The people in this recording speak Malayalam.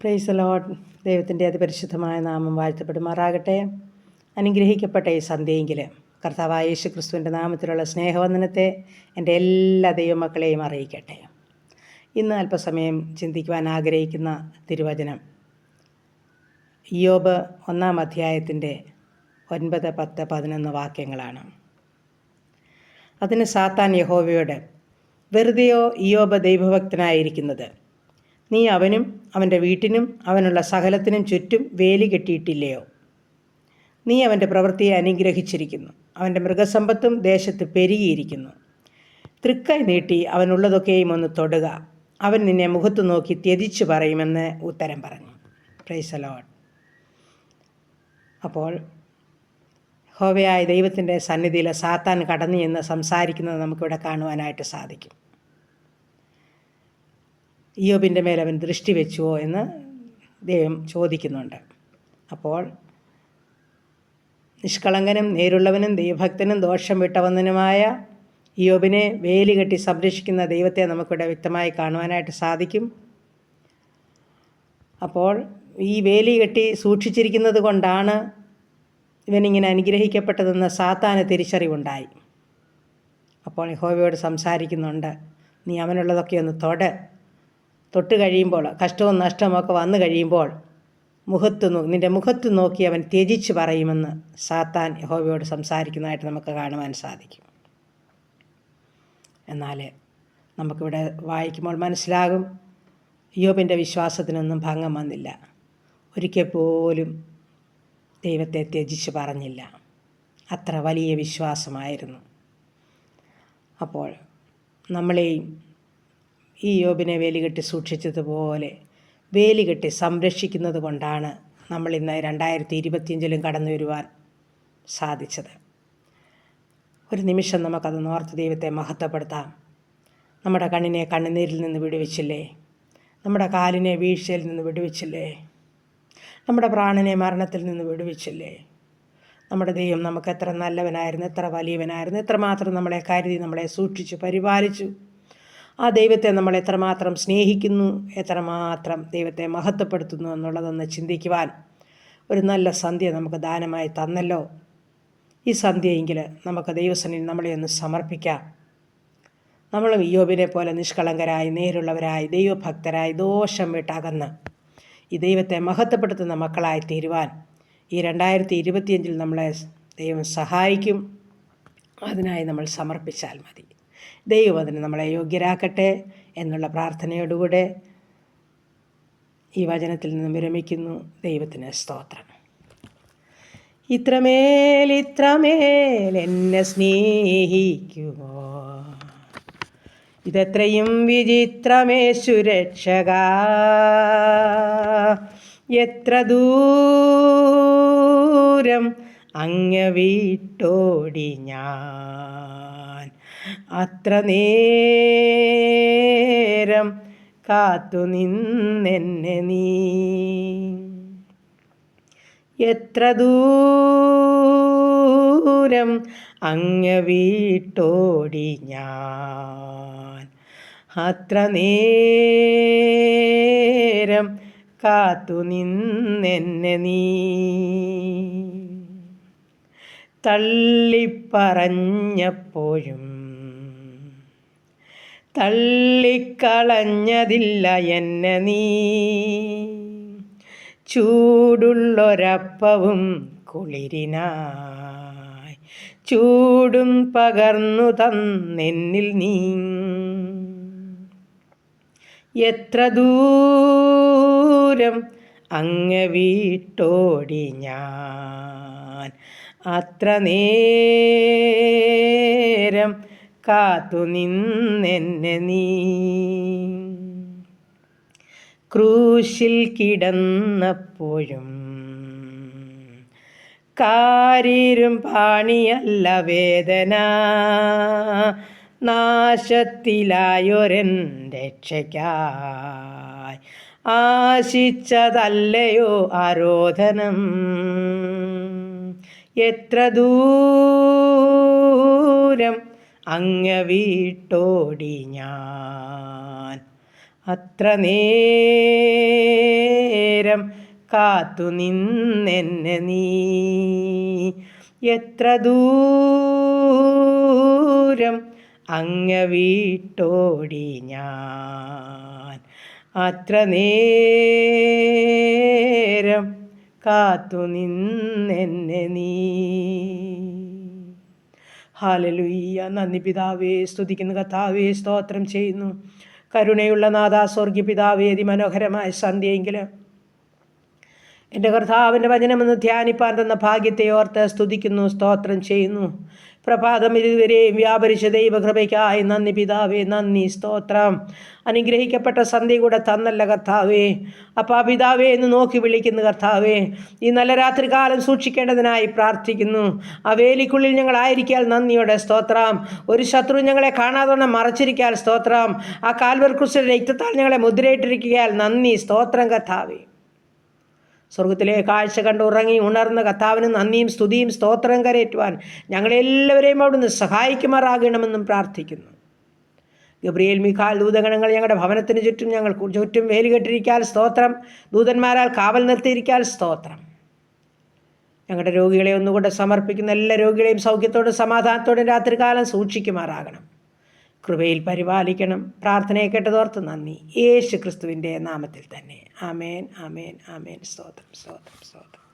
Praise the Lord. ദൈവത്തിൻ്റെ അതിപരിശുദ്ധമായ നാമം വാഴ്ത്തപ്പെടുമാറാകട്ടെ. അനുഗ്രഹിക്കപ്പെട്ട ഈ സന്ധ്യയെങ്കിൽ കർത്താവായ യേശു ക്രിസ്തുവിൻ്റെ നാമത്തിലുള്ള സ്നേഹവന്ദനത്തെ എൻ്റെ എല്ലാ ദൈവമക്കളെയും അറിയിക്കട്ടെ. ഇന്ന് അല്പസമയം ചിന്തിക്കുവാൻ ആഗ്രഹിക്കുന്ന തിരുവചനം ഇയ്യോബ് 1-ാം അധ്യായത്തിൻ്റെ 9, 10, 11 വാക്യങ്ങളാണ്. അതിന് സാത്താൻ യഹോവയോട്, വെറുതെയോ ഇയ്യോബ് ദൈവഭക്തനായിരിക്കുന്നത്? നീ അവനും അവൻ്റെ വീട്ടിനും അവനുള്ള സകലത്തിനും ചുറ്റും വേലി കെട്ടിയിട്ടില്ലയോ? നീ അവൻ്റെ പ്രവൃത്തിയെ അനുഗ്രഹിച്ചിരിക്കുന്നു, അവൻ്റെ മൃഗസമ്പത്തും ദേശത്ത് പെരുകിയിരിക്കുന്നു. തൃക്കൈ നീട്ടി അവനുള്ളതൊക്കെയും ഒന്ന് തൊടുക, അവൻ നിന്നെ മുഖത്ത് നോക്കി ത്യജിച്ചു പറയുമെന്ന് ഉത്തരം പറഞ്ഞു. Praise the Lord. അപ്പോൾ യഹോവയായ ദൈവത്തിൻ്റെ സന്നിധിയിൽ സാത്താൻ കടന്നു എന്ന് സംസാരിക്കുന്നത് നമുക്കിവിടെ കാണുവാനായിട്ട് സാധിക്കും. ഇയ്യോബിൻ്റെ മേൽ അവൻ ദൃഷ്ടി വെച്ചുവോ എന്ന് ദൈവം ചോദിക്കുന്നുണ്ട്. അപ്പോൾ നിഷ്കളങ്കനും നേരുള്ളവനും ദൈവഭക്തനും ദോഷം വിട്ടവന്നനുമായ ഇയ്യോബിനെ വേലി കെട്ടി സംരക്ഷിക്കുന്ന ദൈവത്തെ നമുക്കിവിടെ വ്യക്തമായി കാണുവാനായിട്ട് സാധിക്കും. അപ്പോൾ ഈ വേലി കെട്ടി സൂക്ഷിച്ചിരിക്കുന്നത് കൊണ്ടാണ് ഇവനിങ്ങനെ അനുഗ്രഹിക്കപ്പെട്ടതെന്ന് സാത്താന് തിരിച്ചറിവുണ്ടായി. അപ്പോൾ യഹോവയോട് സംസാരിക്കുന്നുണ്ട്, നീ അവനുള്ളതൊക്കെ ഒന്ന് തൊട്ട് കഴിയുമ്പോൾ, കഷ്ടവും നഷ്ടവും ഒക്കെ വന്നു കഴിയുമ്പോൾ നിൻ്റെ മുഖത്ത് നോക്കി അവൻ ത്യജിച്ച് പറയുമെന്ന് സാത്താൻ യഹോവയോട് സംസാരിക്കുന്നതായിട്ട് നമുക്ക് കാണുവാൻ സാധിക്കും. എന്നാൽ നമുക്കിവിടെ വായിക്കുമ്പോൾ മനസ്സിലാകും, ഇയ്യോബിൻ്റെ വിശ്വാസത്തിനൊന്നും ഭംഗം വന്നില്ല. ഒരിക്കൽ പോലും ദൈവത്തെ ത്യജിച്ച് പറഞ്ഞില്ല. അത്ര വലിയ വിശ്വാസമായിരുന്നു. അപ്പോൾ നമ്മളെയും ഈ ഇയ്യോബിനെ വേലികെട്ടി സൂക്ഷിച്ചതുപോലെ വേലികെട്ടി സംരക്ഷിക്കുന്നത് കൊണ്ടാണ് നമ്മളിന്ന് 2025 കടന്നു വരുവാൻ സാധിച്ചത്. ഒരു നിമിഷം നമുക്കത് ഓർത്ത് ദൈവത്തെ മഹത്വപ്പെടുത്താം. നമ്മുടെ കണ്ണിനെ കണ്ണുനീരിൽ നിന്ന് വിടുവിച്ചില്ലേ? നമ്മുടെ കാലിനെ വീഴ്ചയിൽ നിന്ന് വിടുവിച്ചില്ലേ? നമ്മുടെ പ്രാണനെ മരണത്തിൽ നിന്ന് വിടുവിച്ചില്ലേ? നമ്മുടെ ദൈവം നമുക്ക് എത്ര നല്ലവനായിരുന്നു, എത്ര വലിയവനായിരുന്നു, എത്രമാത്രം നമ്മളെ കരുതി നമ്മളെ സൂക്ഷിച്ചു പരിപാലിച്ചു. ആ ദൈവത്തെ നമ്മൾ എത്രമാത്രം സ്നേഹിക്കുന്നു, എത്രമാത്രം ദൈവത്തെ മഹത്വപ്പെടുത്തുന്നു എന്നുള്ളതൊന്ന് ചിന്തിക്കുവാൻ ഒരു നല്ല സന്ധ്യ നമുക്ക് ദാനമായി തന്നല്ലോ. ഈ സന്ധ്യയെങ്കിൽ നമുക്ക് ദൈവസന്നിധിയിൽ നമ്മളെ ഒന്ന് സമർപ്പിക്കാം. നമ്മളും ഇയ്യോബിനെ പോലെ നിഷ്കളങ്കരായി, നേരുള്ളവരായി, ദൈവഭക്തരായി, ദോഷം വിട്ടകന്ന് ഈ ദൈവത്തെ മഹത്വപ്പെടുത്തുന്ന മക്കളായി തീരുവാൻ ഈ 2025 നമ്മളെ ദൈവം സഹായിക്കും. അതിനായി നമ്മൾ സമർപ്പിച്ചാൽ മതി. ദൈവം അതിന് നമ്മളെ യോഗ്യരാക്കട്ടെ എന്നുള്ള പ്രാർത്ഥനയോടുകൂടെ ഈ വചനത്തിൽ നിന്ന് വിരമിക്കുന്നു. ദൈവത്തിന് സ്തോത്രം. ഇത്രമേൽ എന്നെ സ്നേഹിക്കുമോ, ഇതെത്രയും വിചിത്രമേ സുരക്ഷക, എത്ര ദൂരം അങ്ങ് വിട്ടോടി ഞാൻ, അത്ര നേരം കാത്തു നിന്നെന്നെ നീ, എത്ര ദൂരം അങ്ങ് വിട്ടോടി ഞാൻ, അത്ര നേരം കാത്തു നിന്നെന്നെ നീ. തള്ളിപ്പറഞ്ഞപ്പോഴും തള്ളിക്കളഞ്ഞതില്ല എന്നെ നീ, ചൂടുള്ളൊരപ്പവും കുളിരിനായി ചൂടും പകർന്നു തന്നെന്നിൽ നീ, എത്ര ദൂരം അങ്ങ് വിട്ടോടി ഞാൻ, അത്ര നേരം കാത്തു നിന്നെന്നെ നീ. ക്രൂശിൽ കിടന്നപ്പോഴും കാരിരും പാണിയല്ല വേദന, നാശത്തിലായൊരൻ രക്ഷയ്ക്കായി ആശിച്ചതല്ലയോ ആരോധനം, എത്ര ദൂരം അങ്ങ് വിട്ടോടി ഞാൻ, അത്ര നേരം കാത്തു നിന്നെന്നെ നീ. എത്ര ദൂരം അങ്ങ് വിട്ടോടി ഞാൻ, അത്ര നേരം കാത്തു നിന്നെന്നെ നീ. ഹല്ലേലൂയ. നന്ദി പിതാവേ, സ്തുതിക്കുന്നു കർത്താവേ, സ്തോത്രം ചെയ്യുന്നു. കരുണയുള്ള നാഥാ, സ്വർഗീയ പിതാവേ, അതിമനോഹരമായ സന്ധ്യയെങ്കിലും എൻ്റെ കർത്താവിൻ്റെ വചനമെന്ന് ധ്യാനിപ്പാൻ തന്ന ഭാഗ്യത്തെ ഓർത്ത് സ്തുതിക്കുന്നു, സ്തോത്രം ചെയ്യുന്നു. പ്രഭാതം ഇതുവരെയും വ്യാപരിച്ച ദൈവകൃപയ്ക്കായി നന്ദി പിതാവേ, നന്ദി, സ്തോത്രം. അനുഗ്രഹിക്കപ്പെട്ട സന്ധ്യ കൂടെ തന്നല്ല കർത്താവേ. അപ്പാ പിതാവേ എന്ന് നോക്കി വിളിക്കുന്നു കർത്താവേ. ഈ നല്ല രാത്രികാലം സൂക്ഷിക്കേണ്ടതിനായി പ്രാർത്ഥിക്കുന്നു. ആ വേലിക്കുള്ളിൽ ഞങ്ങളായിരിക്കാൽ നന്ദിയോടെ സ്തോത്രം. ഒരു ശത്രു ഞങ്ങളെ കാണാതെ മറച്ചിരിക്കാൽ സ്തോത്രം. ആ കാൽവരി ക്രൂശിലെ രക്തത്താൽ ഞങ്ങളെ മുദ്രയിട്ടിരിക്കാൻ നന്ദി, സ്തോത്രം കർത്താവേ. സ്വർഗത്തിലെ കാഴ്ച കണ്ട് ഉണർന്ന കർത്താവിന് നന്ദിയും സ്തുതിയും സ്തോത്രം കരയേറ്റുവാൻ ഞങ്ങളെല്ലാവരെയും അവിടുന്ന് സഹായിക്കുമാറാകണമെന്നും പ്രാർത്ഥിക്കുന്നു. ഗബ്രിയേൽ മിഖാൽ ദൂതഗണങ്ങൾ ഞങ്ങളുടെ ഭവനത്തിന് ചുറ്റും ചുറ്റും വേലികെട്ടിരിക്കാൻ സ്തോത്രം. ദൂതന്മാരാൽ കാവൽ നിർത്തിയിരിക്കാൻ സ്തോത്രം. ഞങ്ങളുടെ രോഗികളെ ഒന്നുകൊണ്ട് സമർപ്പിക്കുന്ന എല്ലാ രോഗികളെയും സൗഖ്യത്തോടും സമാധാനത്തോടും രാത്രികാലം സൂക്ഷിക്കുമാറാകണം. കൃപയിൽ പരിപാലിക്കണം. പ്രാർത്ഥനയെ കേട്ടതോർത്ത് നന്ദി. യേശു ക്രിസ്തുവിൻ്റെ നാമത്തിൽ തന്നെ. ആമേൻ, ആമേൻ, ആമേൻ. സ്തോത്രം, സ്തോത്രം, സ്തോത്രം.